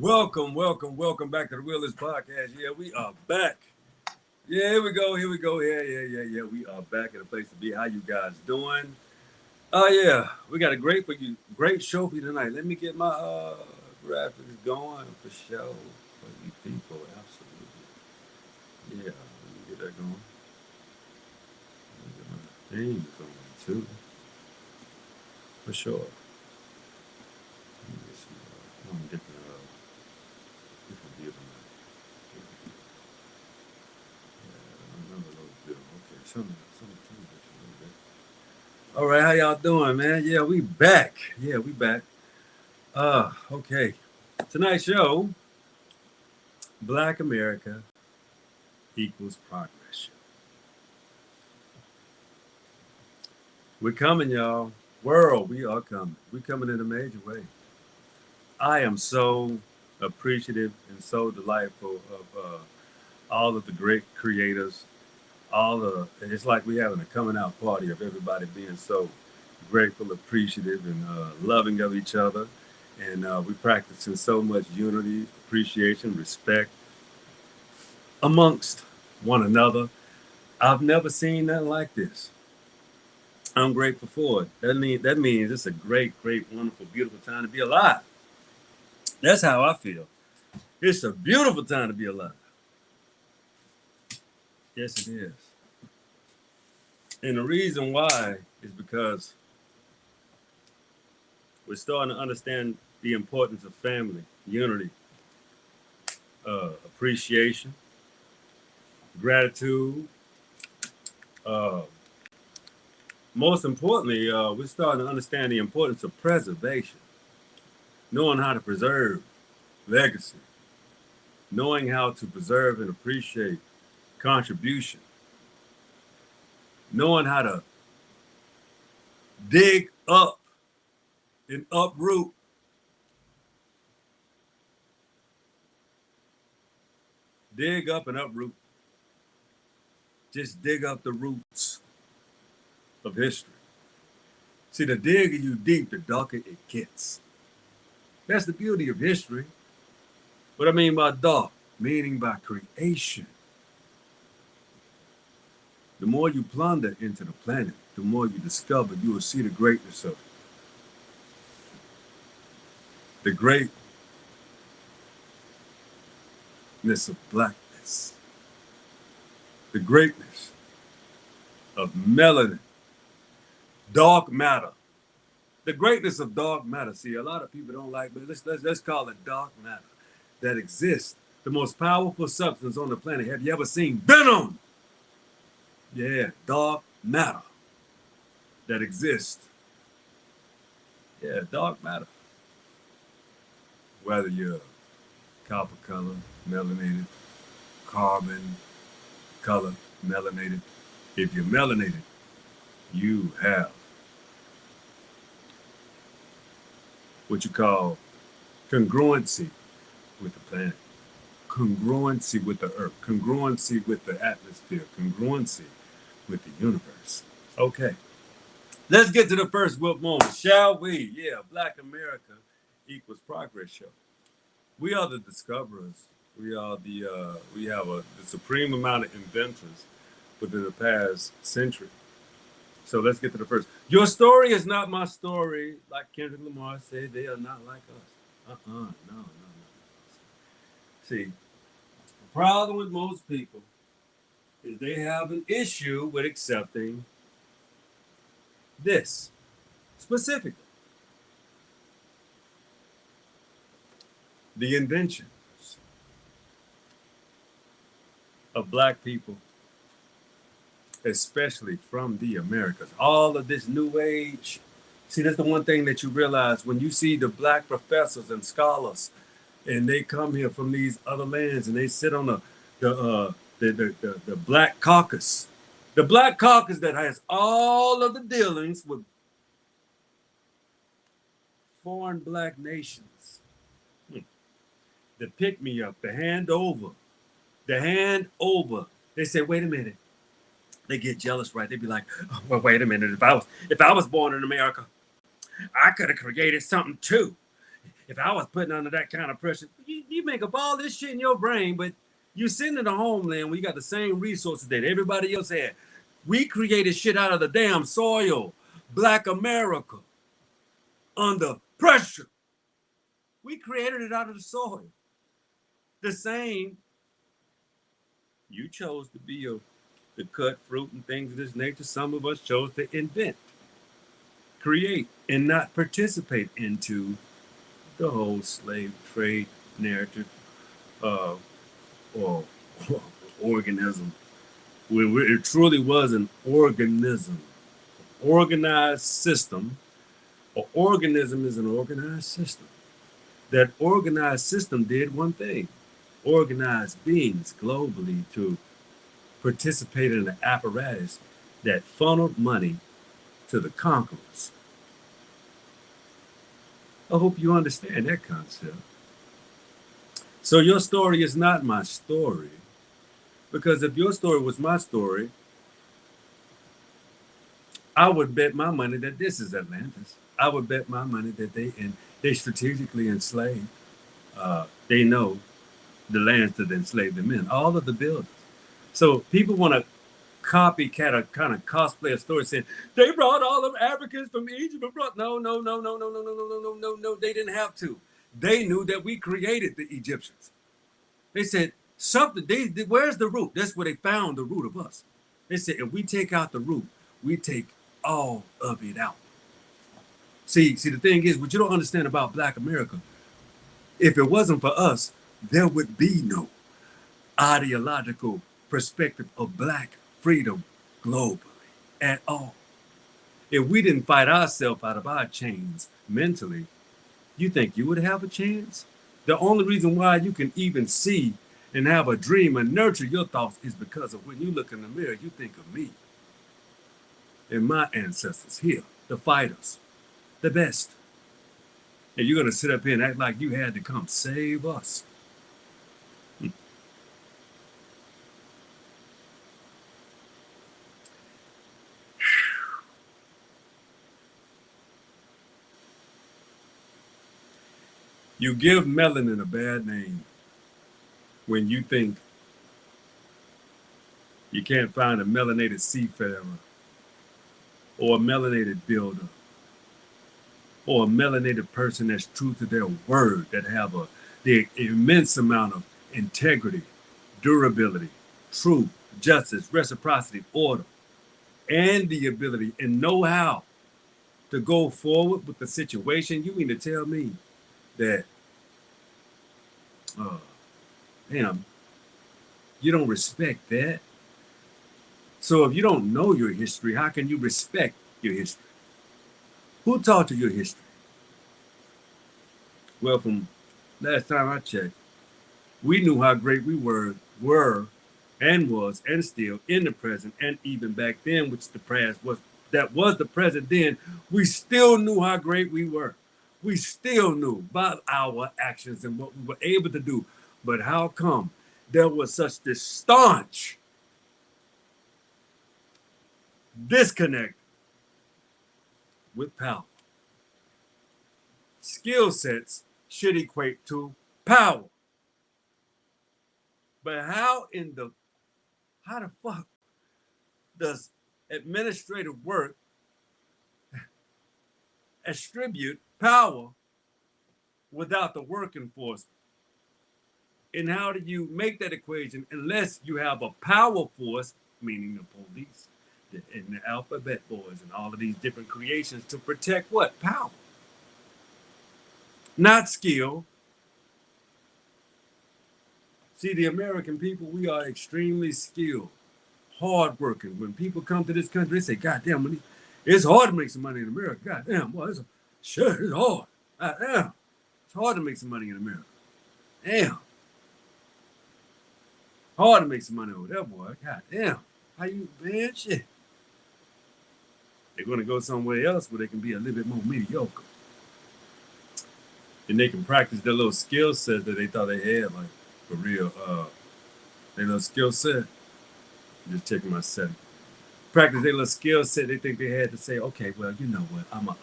Welcome back to the Realist Podcast. Yeah, we are back. Yeah, here we go. Yeah. We are back at a place to be. How you guys doing? Yeah, we got a great show for you tonight. Let me get my graphics going for show for you people. Absolutely. Yeah, let me get that going. Let me get my theme going too. For sure. Let me get some different view tonight. Another little bit. Okay, something different a little bit. All right, how y'all doing, man? Yeah, we back. We back. Okay. Tonight's show, Black America equals progress show. We're coming, y'all. World, we are coming. We're coming in a major way. I am so appreciative and so delightful of all of the great creators. It's like we having a coming out party of everybody being so grateful, appreciative, and loving of each other. And we practicing so much unity, appreciation, respect amongst one another. I've never seen nothing like this. I'm grateful for it. That means it's a great, wonderful, beautiful time to be alive. That's how I feel. It's a beautiful time to be alive. Yes, it is. And the reason why is because we're starting to understand the importance of family, unity, appreciation, gratitude. Most importantly, we're starting to understand the importance of preservation, knowing how to preserve legacy, knowing how to preserve and appreciate contribution, knowing how to dig up and uproot. Dig up and uproot. Just dig up the roots of history. See, the digger you deep, the darker it gets. That's the beauty of history. What I mean by dark, meaning by creation. The more you plunder into the planet, the more you discover, you will see the greatness of it. The greatness of blackness. The greatness of melanin. Dark matter. The greatness of dark matter. See, a lot of people don't like, but let's call it dark matter that exists. The most powerful substance on the planet. Have you ever seen venom? Yeah, dark matter that exists. Yeah, dark matter. Whether you're copper color, melanated, carbon color, melanated. If you're melanated, you have what you call congruency with the planet, congruency with the earth, congruency with the atmosphere, congruency with the universe. Okay, let's get to the first whoop moment, shall we? Yeah, Black America equals progress show. We are the discoverers. We are we have the supreme amount of inventors within the past century. So let's get to the first. Your story is not my story. Like Kendrick Lamar said, they are not like us. No. See, the problem with most people is they have an issue with accepting this specifically. The inventions of Black people, especially from the Americas. All of this new age. See, that's the one thing that you realize when you see the Black professors and scholars, and they come here from these other lands, and they sit on the Black caucus. The Black caucus that has all of the dealings with foreign Black nations. The pick me up, the hand over. They say, wait a minute. They get jealous, right? They be like, oh, well, wait a minute. If I was born in America, I could have created something too. if I was putting under that kind of pressure, you make up all this shit in your brain, but you're sitting in a homeland where you got the same resources that everybody else had. We created shit out of the damn soil. Black America under pressure. We created it out of the soil. The same. You chose to be to cut fruit and things of this nature. Some of us chose to invent, create, and not participate into the whole slave trade narrative uh, or organism. It truly was an organism, organized system. An organism is an organized system. That organized system did one thing: organize beings globally to participate in an apparatus that funneled money to the conquerors. I hope you understand that concept. So your story is not my story, because if your story was my story, I would bet my money that this is Atlantis. I would bet my money that they strategically enslaved. They know the lands that enslaved them in, all of the buildings. So people want to copycat or kind of cosplay a story saying they brought all of Africans from Egypt. No. They didn't have to. They knew that we created the Egyptians. They said something. Where's the root? That's where they found the root of us. They said if we take out the root, we take all of it out. See, the thing is, what you don't understand about Black America, if it wasn't for us, there would be no ideological perspective of Black freedom globally at all. If we didn't fight ourselves out of our chains mentally, you think you would have a chance? The only reason why you can even see and have a dream and nurture your thoughts is because of when you look in the mirror, you think of me and my ancestors here, the fighters, the best. And you're going to sit up here and act like you had to come save us. You give melanin a bad name when you think you can't find a melanated seafarer or a melanated builder or a melanated person that's true to their word, that have the immense amount of integrity, durability, truth, justice, reciprocity, order, and the ability and know-how to go forward with the situation. You mean to tell me that, damn, you don't respect that? So if you don't know your history, how can you respect your history? Who taught you your history? Well, from last time I checked, we knew how great we were and was and still in the present, and even back then, which the past was, that was the present then, we still knew how great we were. We still knew about our actions and what we were able to do. But how come there was such this staunch disconnect with power? Skill sets should equate to power. But how the fuck does administrative work attribute power without the working force? And how do you make that equation unless you have a power force, meaning the police and the alphabet boys and all of these different creations to protect what? Power. Not skill. See, the American people, we are extremely skilled, hardworking. When people come to this country, they say, God damn, it's hard to make some money in America. God damn, boy, it's hard. God damn. It's hard to make some money in America. Damn. Hard to make some money over there, boy. God damn. How you, man, shit. They're going to go somewhere else where they can be a little bit more mediocre. And they can practice their little skill set that they thought they had, like, for real. Their little skill set. I'm just checking my setting. Practice their little skill set. They think they had to say, okay, well, you know what? I'm a,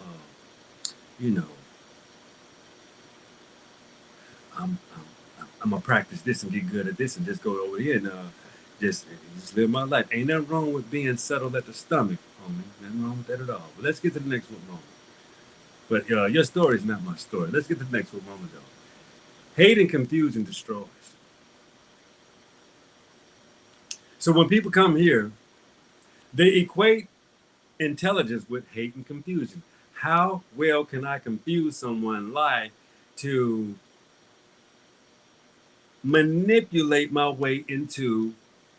I'm gonna practice this and get good at this and just go over here and just just live my life. Ain't nothing wrong with being settled at the stomach, homie. Nothing wrong with that at all. But let's get to the next one moment. But your story is not my story. Let's get to the next one moment though. Hate and confusion destroys. So when people come here, they equate intelligence with hate and confusion. How well can I confuse someone's life to manipulate my way into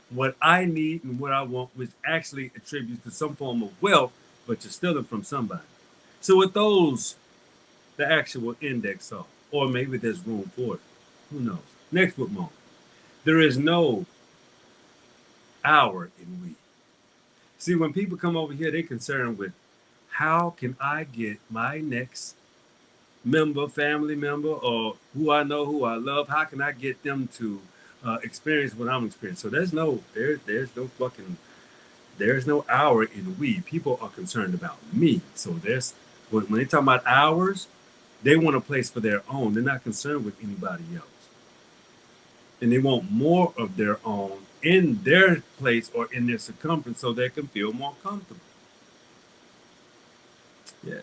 what I need and what I want, which actually attributes to some form of wealth, but you're stealing from somebody. So with those, the actual index off, or maybe there's room for it. Who knows? Next book moment. There is no hour in we. See, when people come over here, they're concerned with how can I get my next member, family member, or who I know, who I love, how can I get them to experience what I'm experiencing? So there's no hour in we. People are concerned about me. So when they talk about hours, they want a place for their own. They're not concerned with anybody else. And they want more of their own in their place or in their circumference so they can feel more comfortable. Yeah.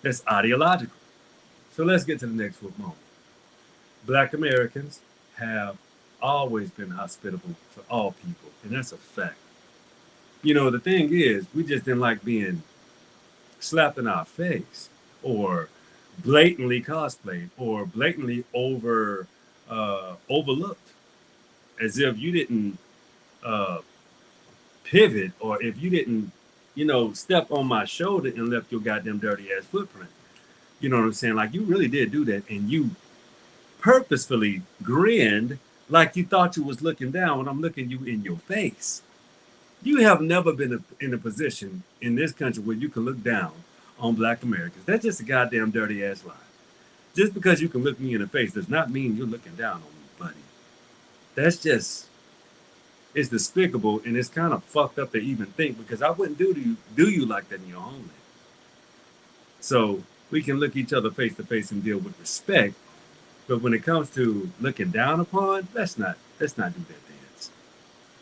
That's ideological. So let's get to the next moment. Black Americans have always been hospitable to all people, and that's a fact. The thing is, we just didn't like being slapped in our face or blatantly cosplayed or blatantly overlooked as if you didn't uh, pivot or if you didn't, step on my shoulder and left your goddamn dirty ass footprint. You know what I'm saying? Like you really did do that, and you purposefully grinned like you thought you was looking down when I'm looking you in your face. You have never been in a position in this country where you can look down on Black Americans. That's just a goddamn dirty ass lie. Just because you can look me in the face does not mean you're looking down on me, buddy. That's just, it's despicable and it's kind of fucked up to even think because I wouldn't do you like that in your homeland. So we can look each other face to face and deal with respect. But when it comes to looking down upon, let's not do that dance.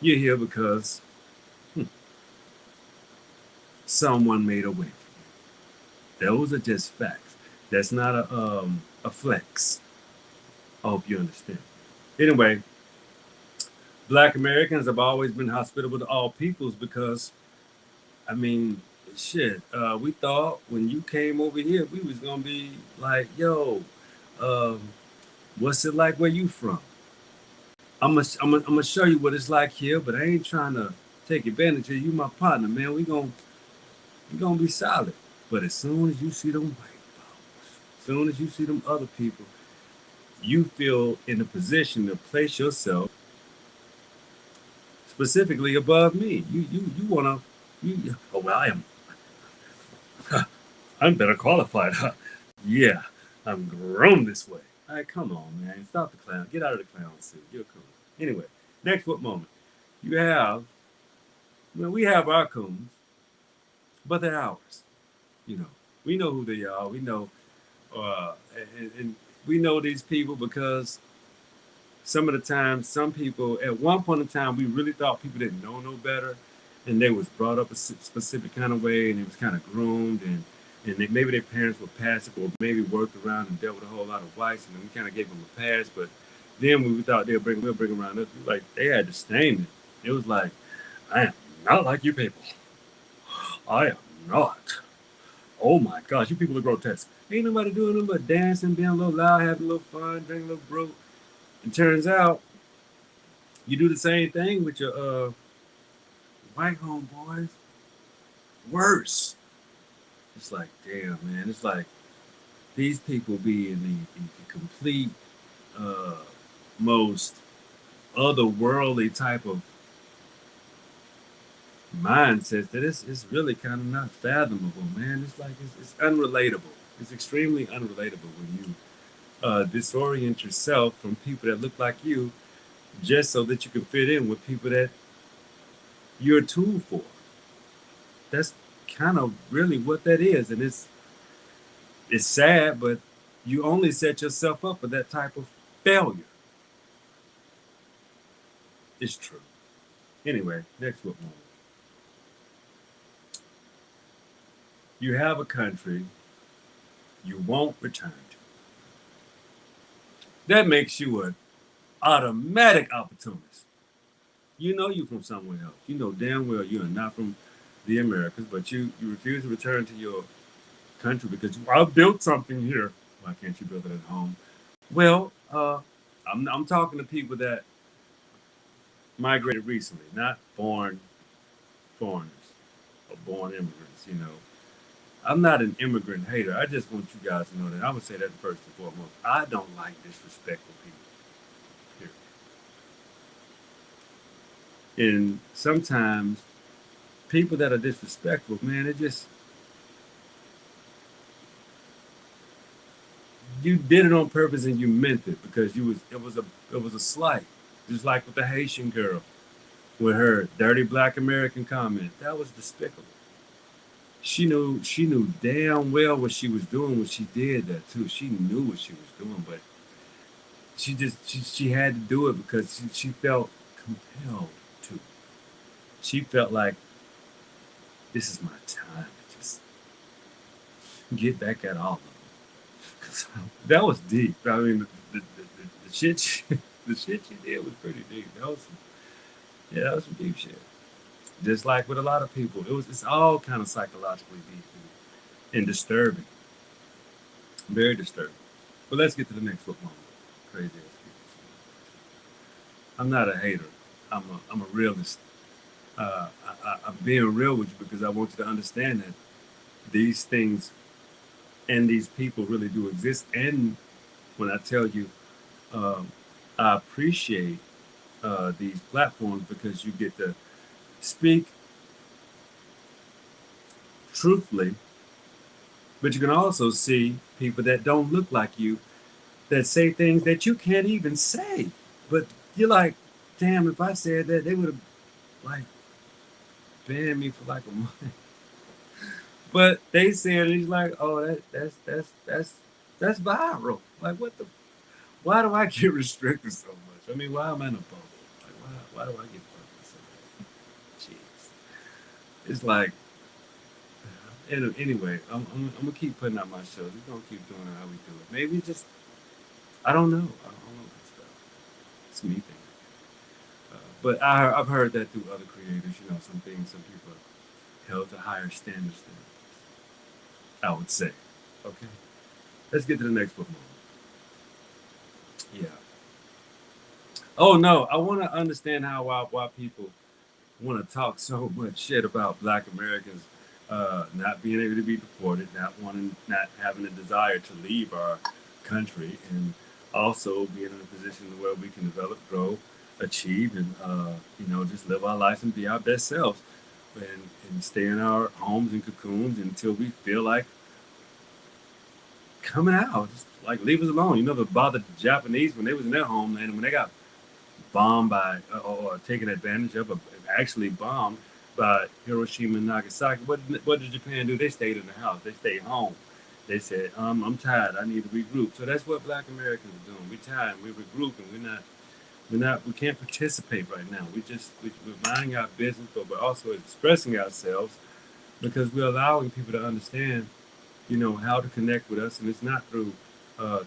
You're here because someone made a way for you. Those are just facts. That's not a flex. I hope you understand. Anyway, Black Americans have always been hospitable to all peoples because, I mean, shit. We thought when you came over here, we was gonna be like, yo, um, what's it like where you from? I'm gonna show you what it's like here, but I ain't trying to take advantage of you, my partner, man. We gonna be solid. But as soon as you see them white folks, as soon as you see them other people, you feel in a position to place yourself specifically above me. You wanna oh well I am I'm better qualified. Yeah, I'm grown this way. All right, come on, man. Stop the clown. Get out of the clown suit. You're cool. Anyway, next what moment? You have, we have our coons, but they're ours. We know who they are. We know, and we know these people because some of the time, some people, at one point in time, we really thought people didn't know no better, and they was brought up a specific kind of way, and it was kind of groomed, and maybe their parents were passive or maybe worked around and dealt with a whole lot of whites, and then we kind of gave them a pass. But then we thought we'll bring around us, like they had disdain it. It was like, I am not like you people. I am not. Oh my gosh, you people are grotesque. Ain't nobody doing nothing but dancing, being a little loud, having a little fun, drinking a little brew. It turns out you do the same thing with your white homeboys. Worse. It's like, damn, man. It's like these people be in the complete, most otherworldly type of mindsets that it's really kind of not fathomable, man. It's like it's unrelatable. It's extremely unrelatable when you disorient yourself from people that look like you just so that you can fit in with people that you're a tool for. That's kind of really what that is, and it's sad, but You only set yourself up for that type of failure. It's true. Anyway, next what moment. You have a country you won't return to. That makes you an automatic opportunist. You know you from somewhere else. You know damn well you are not from the Americas, but you refuse to return to your country because I built something here. Why can't you build it at home? Well, I'm talking to people that migrated recently, not born foreigners or born immigrants. You know, I'm not an immigrant hater. I just want you guys to know that I would say that first and foremost. I don't like disrespectful people. Period. And sometimes people that are disrespectful, man, it just you did it on purpose and you meant it because it was a slight. Just like with the Haitian girl with her dirty black American comment. That was despicable. She knew damn well what she was doing when she did that too. She knew what she was doing, but she had to do it because she felt compelled to. She felt like this is my time to just get back at all of them. That was deep. I mean, the shit the shit she did was pretty deep. That was some deep shit. Just like with a lot of people, it's all kind of psychologically deep and disturbing, very disturbing. But let's get to the next football. Crazy ass people. I'm not a hater. I'm a realist. I'm being real with you because I want you to understand that these things and these people really do exist. And when I tell you, um, I appreciate these platforms because you get to speak truthfully, but you can also see people that don't look like you that say things that you can't even say. But you're like, damn, if I said that, they would have like banned me for like a month. But they said it, he's like, oh, that's viral. Like, what the? Why do I get restricted so much? I mean, why am I in a bubble? Like, why do I get fucked so much? Jeez, it's like. Anyway, I'm gonna keep putting out my shows. We're gonna keep doing it how we do it. Maybe just I don't know. I don't know that stuff. It's me thinking. But I've heard that through other creators. You know, some things, some people are held to higher standards than I would say. Okay, let's get to the next book. Yeah. Oh no, I want to understand why people want to talk so much shit about Black Americans not being able to be deported, not having a desire to leave our country, and also being in a position where we can develop, grow, achieve, and just live our lives and be our best selves, and stay in our homes and cocoons until we feel like coming out. Just like leave us alone. You never bothered the Japanese when they was in their homeland, and when they got bombed by or taken advantage of, or actually bombed by Hiroshima and Nagasaki. What did Japan do? They stayed in the house. They stayed home. They said, I'm tired. I need to regroup. So that's what Black Americans are doing. We're tired. We're regrouping. We can't participate right now. We're minding our business, but we're also expressing ourselves because we're allowing people to understand, how to connect with us, and it's not through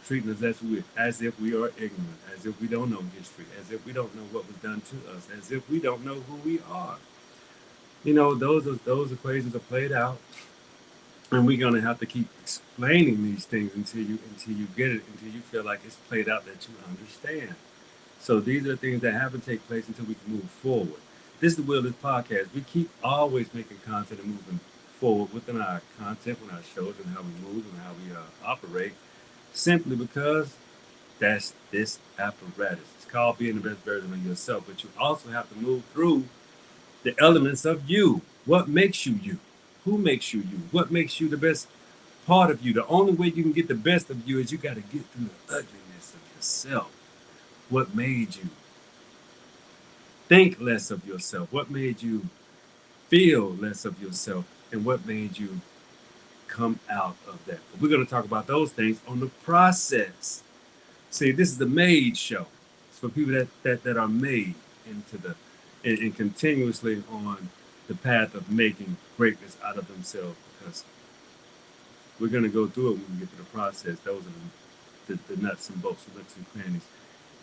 treating us as if we are ignorant, as if we don't know history, as if we don't know what was done to us, as if we don't know who we are. Those equations are played out, and we're gonna have to keep explaining these things until you get it, until you feel like it's played out that you understand. So these are the things that have to take place until we can move forward. This is the Will This Podcast. We keep always making content and moving forward within our content, with our shows, and how we move and how we operate, simply because that's this apparatus. It's called being the best version of yourself, but you also have to move through the elements of you. What makes you you? Who makes you you? What makes you the best part of you? The only way you can get the best of you is you got to get through the ugliness of yourself. What made you think less of yourself? What made you feel less of yourself? And what made you come out of that. But we're going to talk about those things on the process. See, this is the made show. It's for people that are made into the and continuously on the path of making greatness out of themselves, because we're going to go through it when we get to the process. Those are the nuts and bolts, the nooks and crannies,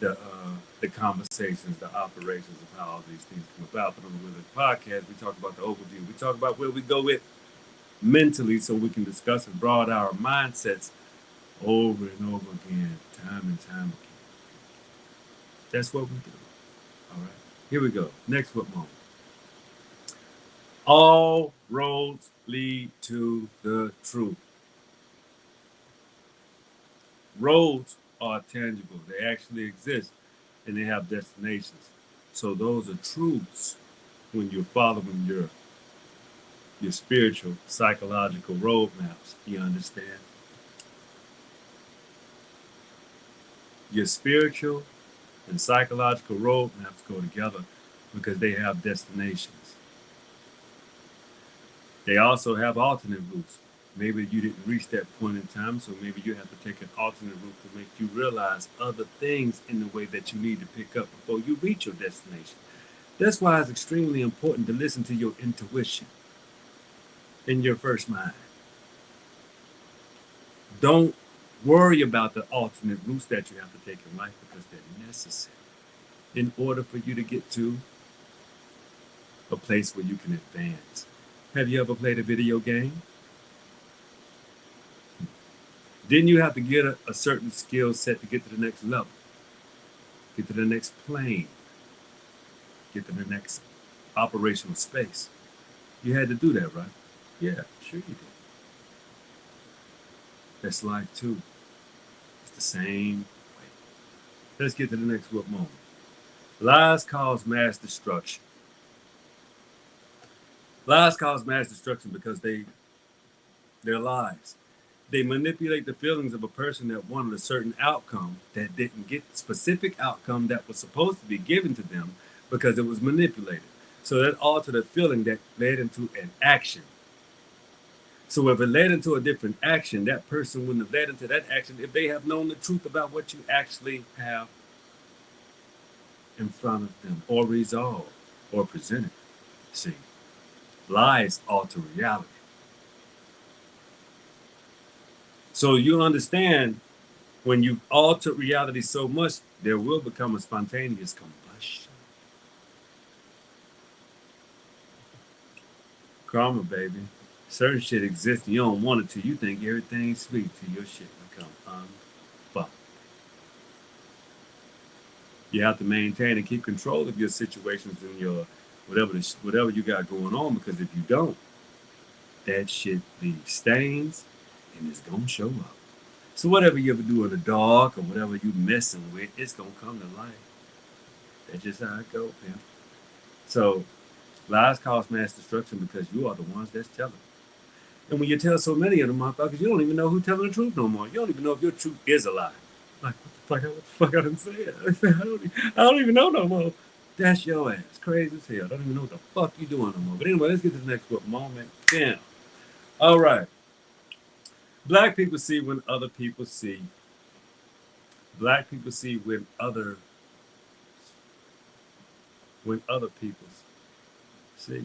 the conversations, the operations of how all these things come about. But on the Withers podcast, we talk about the overview. We talk about where we go with mentally, so we can discuss and broaden our mindsets over and over again, time and time again. That's what we do. All right. Here we go. Next what moment. All roads lead to the truth. Roads are tangible. They actually exist and they have destinations. So those are truths when you're following your spiritual, psychological roadmaps. You understand? Your spiritual and psychological roadmaps go together because they have destinations. They also have alternate routes. Maybe you didn't reach that point in time, so maybe you have to take an alternate route to make you realize other things in the way that you need to pick up before you reach your destination. That's why it's extremely important to listen to your intuition in your first mind. Don't worry about the alternate routes that you have to take in life, because they're necessary in order for you to get to a place where you can advance. Have you ever played a video game? Didn't you have to get a certain skill set to get to the next level, get to the next plane, get to the next operational space? You had to do that, right? Yeah, sure you did. That's life too. It's the same way. Let's get to the next what moment. Lies cause mass destruction. Lies cause mass destruction because they're lies. They manipulate the feelings of a person that wanted a certain outcome that didn't get the specific outcome that was supposed to be given to them because it was manipulated. So that altered a feeling that led into an action. So if it led into a different action, that person wouldn't have led into that action if they have known the truth about what you actually have in front of them, or resolved, or presented. See, lies alter reality. So you understand, when you alter reality so much, there will become a spontaneous combustion. Karma, baby. Certain shit exists and you don't want it to. You think everything's sweet till your shit become unfucked. You have to maintain and keep control of your situations and your whatever you got going on, because if you don't, that shit leaves stains and it's gonna show up. So whatever you ever do in the dark or whatever you messing with, it's gonna come to light. That's just how it goes, man. So lies cause mass destruction because you are the ones that's telling. And when you tell so many of them motherfuckers, you don't even know who's telling the truth no more. You don't even know if your truth is a lie. Like, what the fuck I done said? I don't even know no more. That's your ass. Crazy as hell. I don't even know what the fuck you doing no more. But anyway, let's get to the next moment. Damn. All right. Black people see when other people see. Black people see when other people see.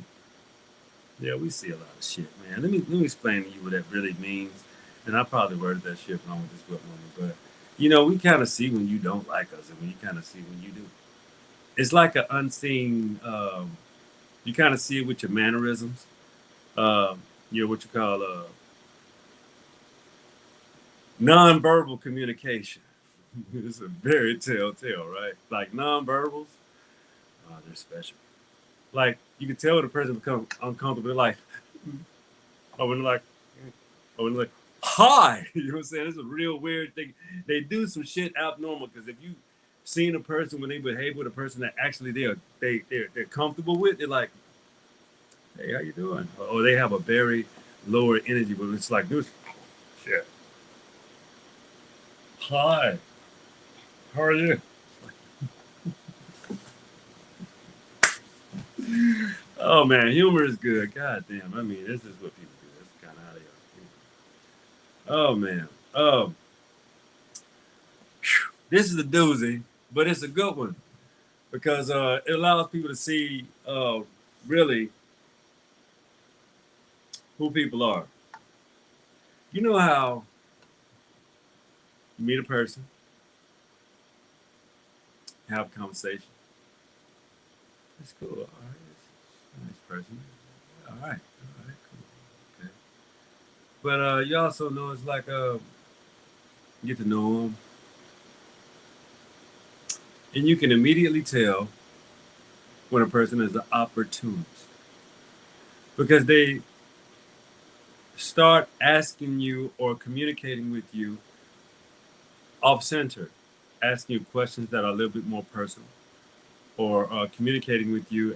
Yeah, we see a lot of shit, man. Let me explain to you what that really means. And I probably worded that shit wrong with this what moment, but we kind of see when you don't like us, and when you kind of see when you do. It's like an unseen. You kind of see it with your mannerisms. What you call nonverbal communication. It's a very telltale, right? Like nonverbals, they're special. Like you can tell when a person becomes uncomfortable, like, or when like, hi, you know what I'm saying? It's a real weird thing. They do some shit abnormal, because if you seen a person when they behave with a person that actually they're comfortable with, they're like, hey, how you doing? Or they have a very lower energy, but it's like this shit. Hi, how are you? Oh man, humor is good. God damn. I mean, this is what people do. That's kind of how they are. Oh man. Um, this is a doozy, but it's a good one because it allows people to see really who people are. You know how you meet a person, have a conversation. That's cool. All right, that's a nice person. All right, cool. Okay. But you also know it's like you get to know them, and you can immediately tell when a person is an opportunist because they start asking you or communicating with you off center, asking you questions that are a little bit more personal, or communicating with you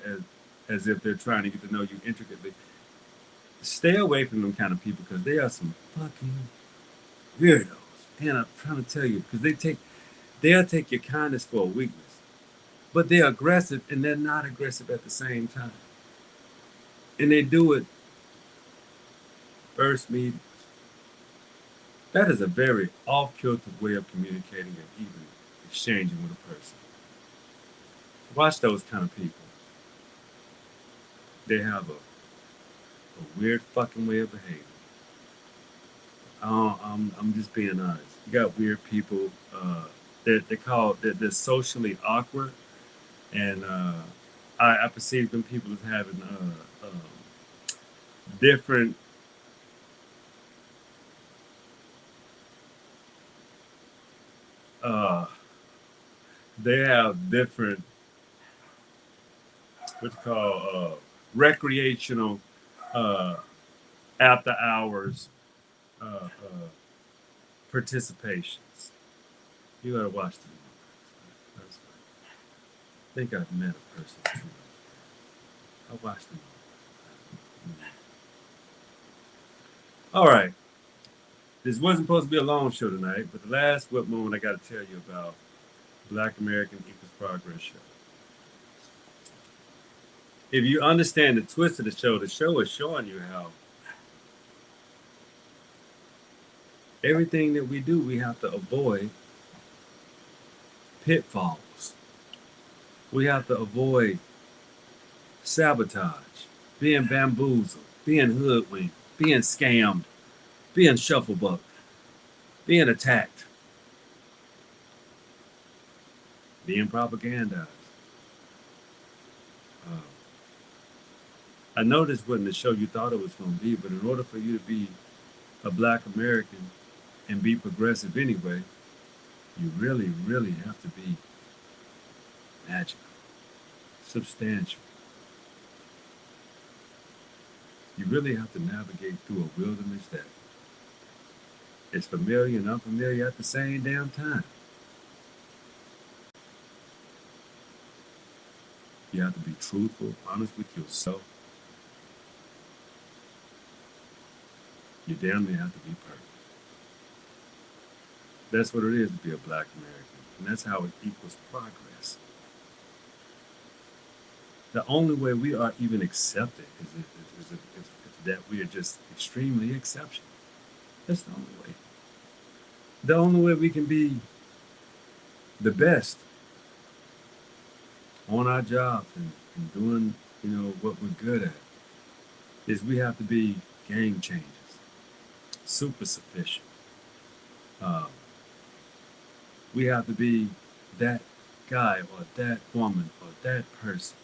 as if they're trying to get to know you intricately. Stay away from them kind of people because they are some fucking weirdos. And I'm trying to tell you because they'll take your kindness for a weakness, but they're aggressive and they're not aggressive at the same time, and they do it first meetings. That is a very off-kilter way of communicating and even exchanging with a person. Watch those kind of people. They have a weird fucking way of behaving. I'm just being honest. You got weird people that they're socially awkward, and I perceive them people as having different. Uh, they have different what you call recreational uh, after hours participations. You gotta watch them. I think I've met a person too. I watched them. All right. This wasn't supposed to be a long show tonight, but the last what moment I got to tell you about Black American Equals Progress show. If you understand the twist of the show is showing you how everything that we do, we have to avoid pitfalls. We have to avoid sabotage, being bamboozled, being hoodwinked, being scammed, being shufflebucked, being attacked, being propagandized. Uh, I know this wasn't the show you thought it was going to be, but in order for you to be a Black American and be progressive anyway, you really, really have to be magical, substantial. You really have to navigate through a wilderness that is familiar and unfamiliar at the same damn time. You have to be truthful, honest with yourself. You damn near have to be perfect. That's what it is to be a Black American, and that's how it equals progress. The only way we are even accepted is that we are just extremely exceptional. That's the only way. The only way we can be the best on our jobs and doing, what we're good at is we have to be game changers, super sufficient. Uh, we have to be that guy or that woman or that person.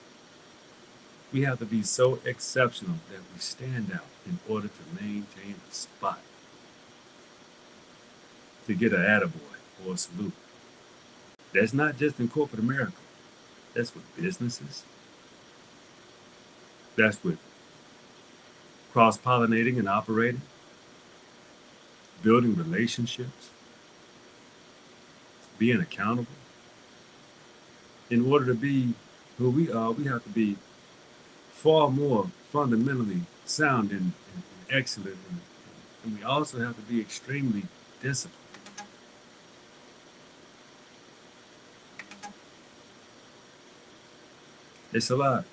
We have to be so exceptional that we stand out in order to maintain a spot, to get an attaboy or a salute. That's not just in corporate America. That's with businesses. That's with cross-pollinating and operating, building relationships, being accountable. In order to be who we are, we have to be far more fundamentally sound and excellent. And we also have to be extremely disciplined. It's a lot.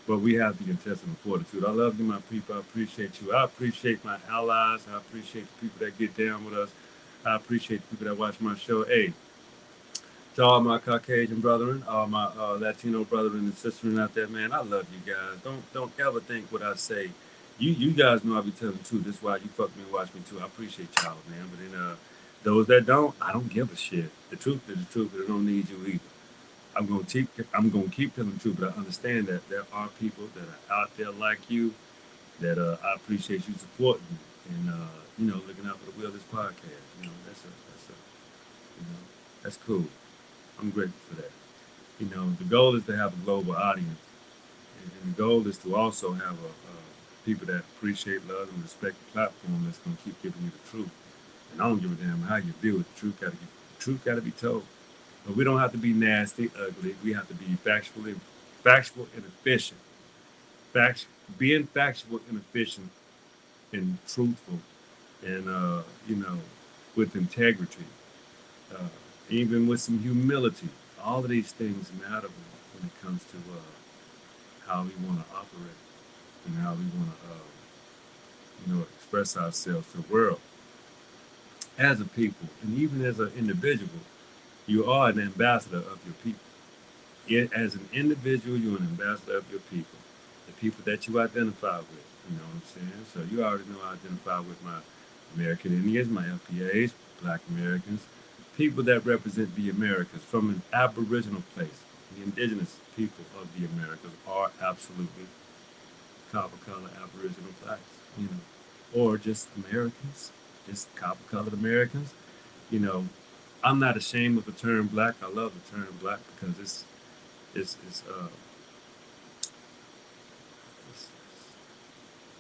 but we have the intestinal fortitude. I love you, my people. I appreciate you. I appreciate my allies. I appreciate the people that get down with us. I appreciate the people that watch my show. Hey, to all my Caucasian brethren, all my Latino brethren and sisters out there, man, I love you guys. Don't ever think what I say. You guys know I be telling the truth. That's why you fuck me and watch me too. I appreciate y'all, man. But then those that don't, I don't give a shit. The truth is the truth, but I don't need you either. I'm gonna keep telling the truth, but I understand that there are people that are out there like you that I appreciate you supporting and looking out for the will of this podcast. That's cool. I'm grateful for that. The goal is to have a global audience, and the goal is to also have people that appreciate, love, and respect the platform that's going to keep giving you the truth. And I don't give a damn how you do it. The truth got to be told. But we don't have to be nasty, ugly. We have to be factual and efficient. Being factual and efficient and truthful, and with integrity, uh, even with some humility. All of these things matter when it comes to how we want to operate and how we want to, express ourselves to the world as a people, and even as an individual. You are an ambassador of your people. As an individual, you're an ambassador of your people, the people that you identify with. You know what I'm saying? So you already know I identify with my American Indians, my FPAs, Black Americans, people that represent the Americas from an Aboriginal place. The indigenous people of the Americas are absolutely copper colored Aboriginal blacks, or just Americans, just copper colored Americans. You know, I'm not ashamed of the term black. I love the term black because it's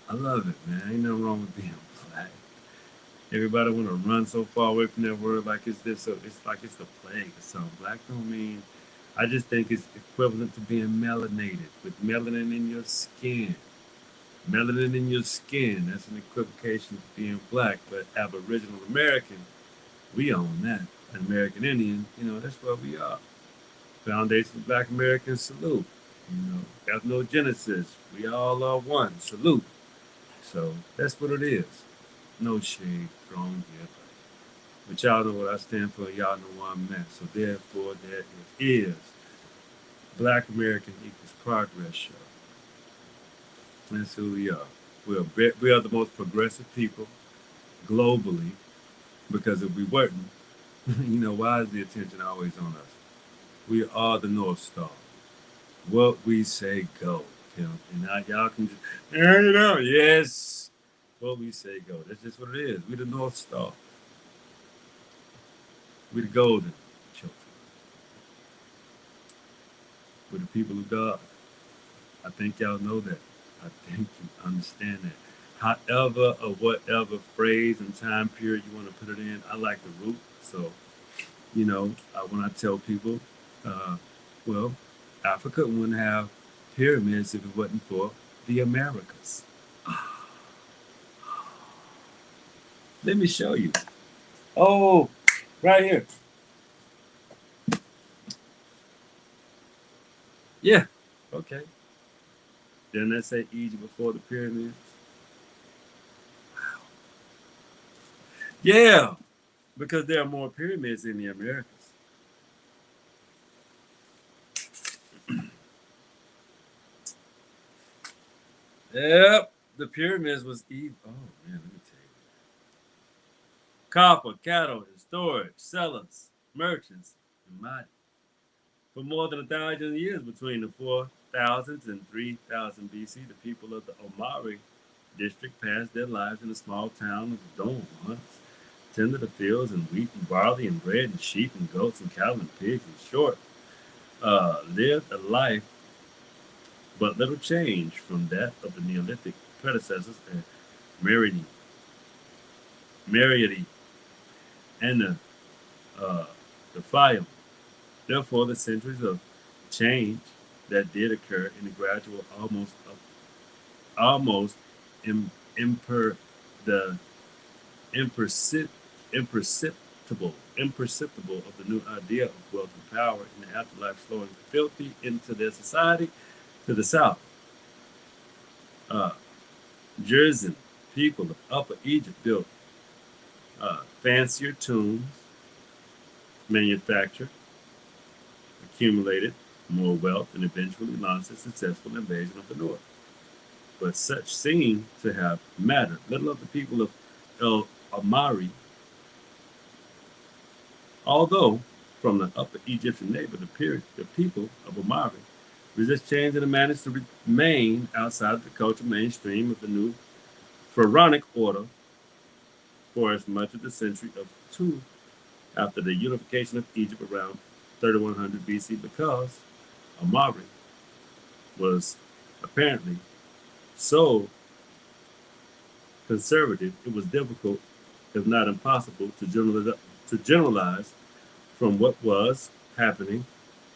I love it, man. Ain't nothing wrong with being black. Everybody want to run so far away from that word like it's this. So it's like it's the plague or something. Black don't mean. I just think it's equivalent to being melanated with melanin in your skin. Melanin in your skin. That's an equivocation to being black. But Aboriginal American, we own that. An American Indian, that's what we are. Foundation of Black Americans, salute. Ethnogenesis, we all are one, salute. So that's what it is. No shade thrown here. But y'all know what I stand for, y'all know where I'm at. So therefore, there it is. Black American Equals Progress Show. That's who we are. We are the most progressive people globally, because if we weren't, why is the attention always on us? We are the North Star. What we say go. And now y'all can just, yes. What we say go. That's just what it is. We the North Star. We the golden children. We're the people of God. I think y'all know that. I think you understand that. However or whatever phrase and time period you want to put it in, I like the root. So, when I tell people, well, Africa wouldn't have pyramids if it wasn't for the Americas. Let me show you. Oh, right here. Yeah. Okay. Didn't that say Egypt before the pyramids? Yeah, because there are more pyramids in the Americas. Yep, the pyramids was Egypt. Oh man, let me tell you. Copper, cattle, and storage, sellers, merchants, and mining. For more than 1,000 years, between the 4000s and 3000 BC, the people of the Omari district passed their lives in the small town of Don once, tended the fields and wheat and barley and bread and sheep and goats and cattle and pigs. In short, lived a life but little change from that of the Neolithic predecessors at Meridian, Meridian and the Fayum. Therefore, the centuries of change that did occur in the gradual, almost imper, the impercep- imperceptible of the new idea of wealth and power in the afterlife flowing filthy into their society to the south. Uh, Jersey people of Upper Egypt built fancier tombs, manufactured, accumulated more wealth, and eventually launched a successful invasion of the north. But such seem to have mattered little of the people of El Amari, although from the Upper Egyptian neighbor, the people of Amari resist change and managed to remain outside the cultural mainstream of the new pharaonic order for as much of the century of two after the unification of Egypt around 3100 BC, because Amari was apparently so conservative it was difficult, if not impossible, to generalize from what was happening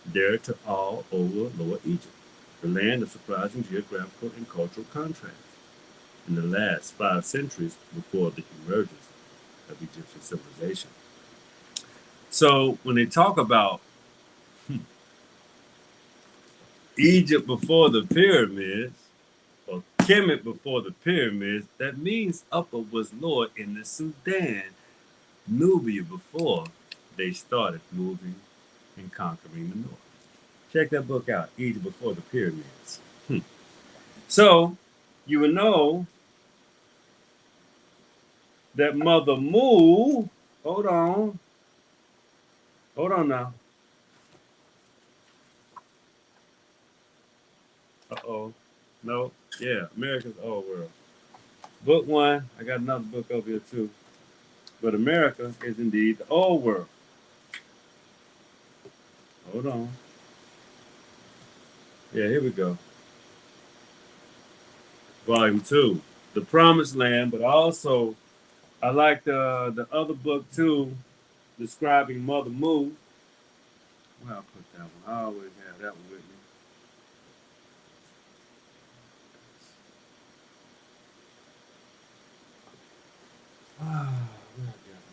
there to all over Lower Egypt, the land of surprising geographical and cultural contrast in the last 5 centuries before the emergence of Egyptian civilization. So when they talk about Egypt before the pyramids, or Kemet before the pyramids, that means Upper was lower in the Sudan, Nubia before they started moving and conquering the north. Check that book out, Egypt before the pyramids. So you will know that Mother Moo, hold on now. Uh-oh. No, yeah, America's Old World. Book one, I got another book over here too. But America is indeed the old world. Hold on. Yeah, here we go. Volume 2, The Promised Land, but also I like the other book too, describing Mother Moo. Where I put that one? I always have that one with me. Where I got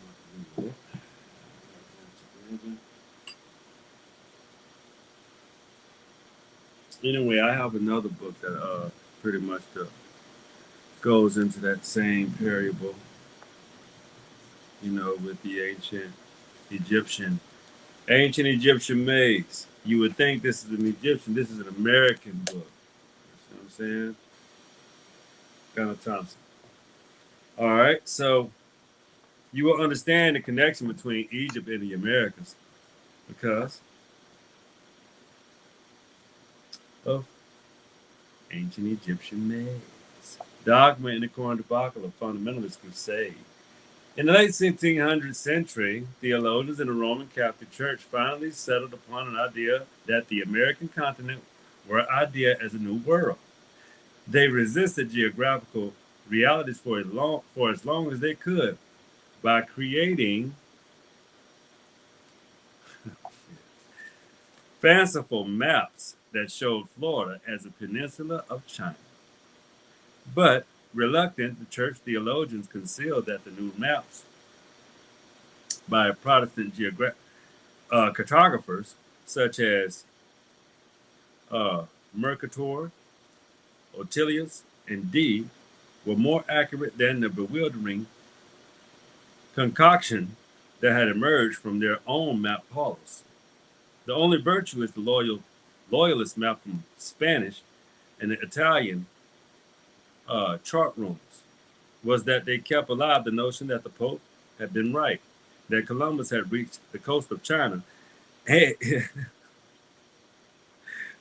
Anyway, I have another book that pretty much goes into that same parable, with the Egyptian ancient Egyptian maids. You would think this is an Egyptian, this is an American book. You know what I'm saying? Gunnar Thompson. All right, so you will understand the connection between Egypt and the Americas because of ancient Egyptian maids. Dogma in the Koran debacle of fundamentalist crusade. In the late 1600th century, theologians in the Roman Catholic Church finally settled upon an idea that the American continent were an idea as a new world. They resisted geographical realities for as long as they could by creating fanciful maps that showed Florida as a peninsula of China. But reluctant, the church theologians concealed that the new maps by Protestant cartographers such as Mercator, Ortelius, and Dee were more accurate than the bewildering concoction that had emerged from their own map parlors. The only virtue is the loyalist map from Spanish and the Italian chart rooms was that they kept alive the notion that the Pope had been right, that Columbus had reached the coast of China. Hey,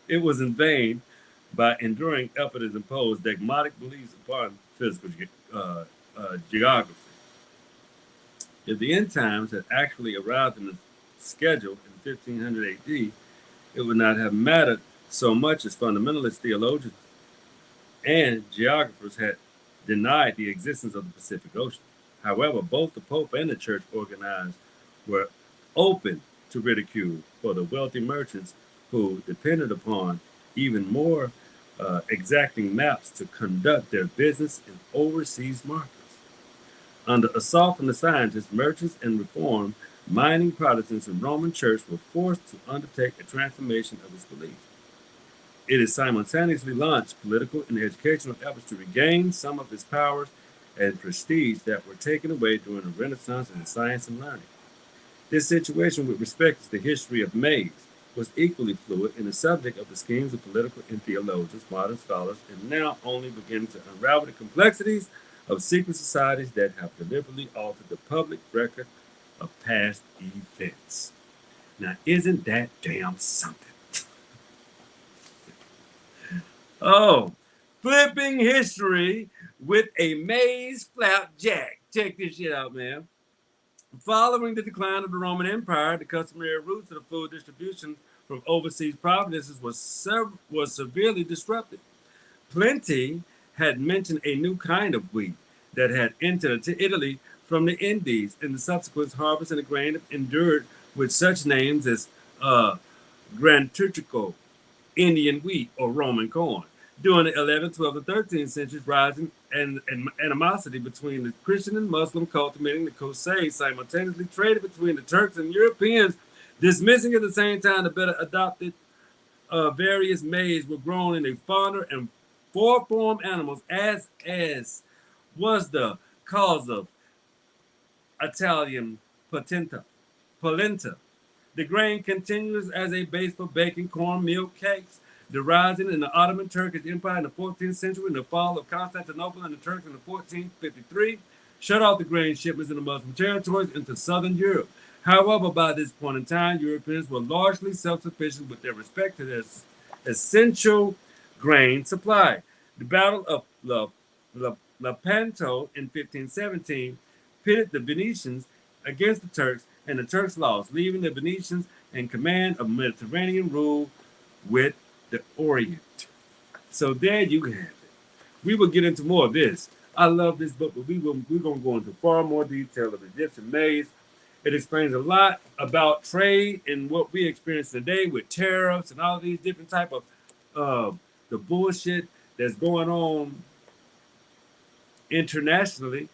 it was in vain by enduring efforts imposed dogmatic beliefs upon physical geography. If the end times had actually arrived in the schedule in 1500 AD, it would not have mattered so much as fundamentalist theologians and geographers had denied the existence of the Pacific Ocean. However, both the Pope and the Church organized were open to ridicule for the wealthy merchants who depended upon even more exacting maps to conduct their business in overseas markets. Under assault from the scientists, merchants, and reformed mining Protestants, the Roman Church were forced to undertake a transformation of its beliefs. It has simultaneously launched political and educational efforts to regain some of its powers and prestige that were taken away during the Renaissance in science and learning. This situation with respect to the history of maize was equally fluid in the subject of the schemes of political and theologians, modern scholars, and now only beginning to unravel the complexities of secret societies that have deliberately altered the public record of past events. Now, isn't that damn something? Oh, flipping history with a maize flapjack. Check this shit out, man. Following the decline of the Roman Empire, the customary routes of the food distribution from overseas provinces was severely disrupted. Plenty had mentioned a new kind of wheat that had entered into Italy from the Indies, and the subsequent harvest of the grain endured with such names as uh, Granturchico, Indian wheat, or Roman corn. During the 11th, 12th, and 13th centuries, rising and animosity between the Christian and Muslim culminating the Crusades simultaneously traded between the Turks and Europeans, dismissing at the same time the better adopted various maize were grown in a fonder and four-form animals, as was the cause of Italian polenta. The grain continues as a base for baking cornmeal cakes. The rising in the Ottoman Turkish Empire in the 14th century and the fall of Constantinople and the Turks in the 1453 shut off the grain shipments in the Muslim territories into southern Europe. However, by this point in time, Europeans were largely self-sufficient with their respect to their essential grain supply. The Battle of Lepanto in 1517 pitted the Venetians against the Turks, and the Turks lost, leaving the Venetians in command of Mediterranean rule with the Orient. So there you have it. We will get into more of this. I love this book, but we're going to go into far more detail of Egyptian maize. It explains a lot about trade and what we experience today with tariffs and all these different type of the bullshit that's going on internationally.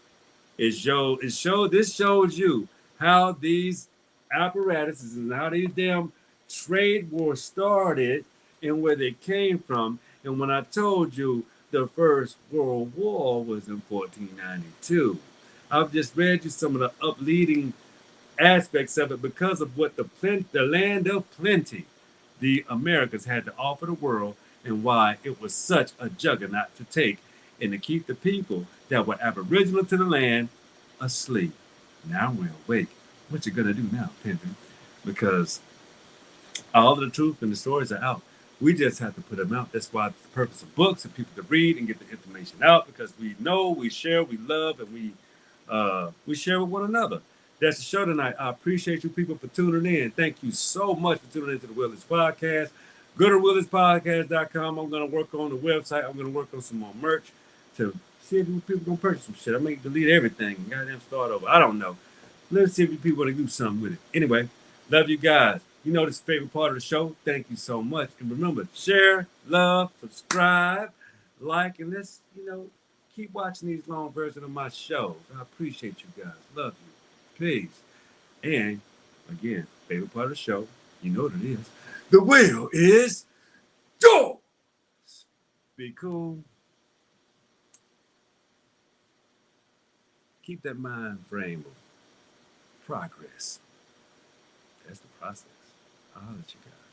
This shows you how these apparatuses and how these damn trade wars started and where they came from. And when I told you the First World War was in 1492, I've just read you some of the upleading aspects of it because of what the land of plenty, the Americas had to offer the world, and why it was such a juggernaut to take and to keep the people that were aboriginal to the land asleep. Now we're awake. What you gonna do now, Pimpin? Because all of the truth and the stories are out. We just have to put them out. That's why it's the purpose of books and people to read and get the information out, because we know, we share, we love, and we share with one another. That's the show tonight. I appreciate you people for tuning in. Thank you so much for tuning into the Willis Podcast. Go to willispodcast.com. I'm going to work on the website. I'm going to work on some more merch to see if people going to purchase some shit. I may delete everything and goddamn start over. I don't know. Let's see if you people want to do something with it. Anyway, love you guys. You know this is the favorite part of the show. Thank you so much. And remember, share, love, subscribe, like, and let's, keep watching these long versions of my shows. I appreciate you guys. Love you. Peace. And again, favorite part of the show, you know what it is. The wheel is yours. Be cool. Keep that mind frame of progress. That's the process. I'll let you guys.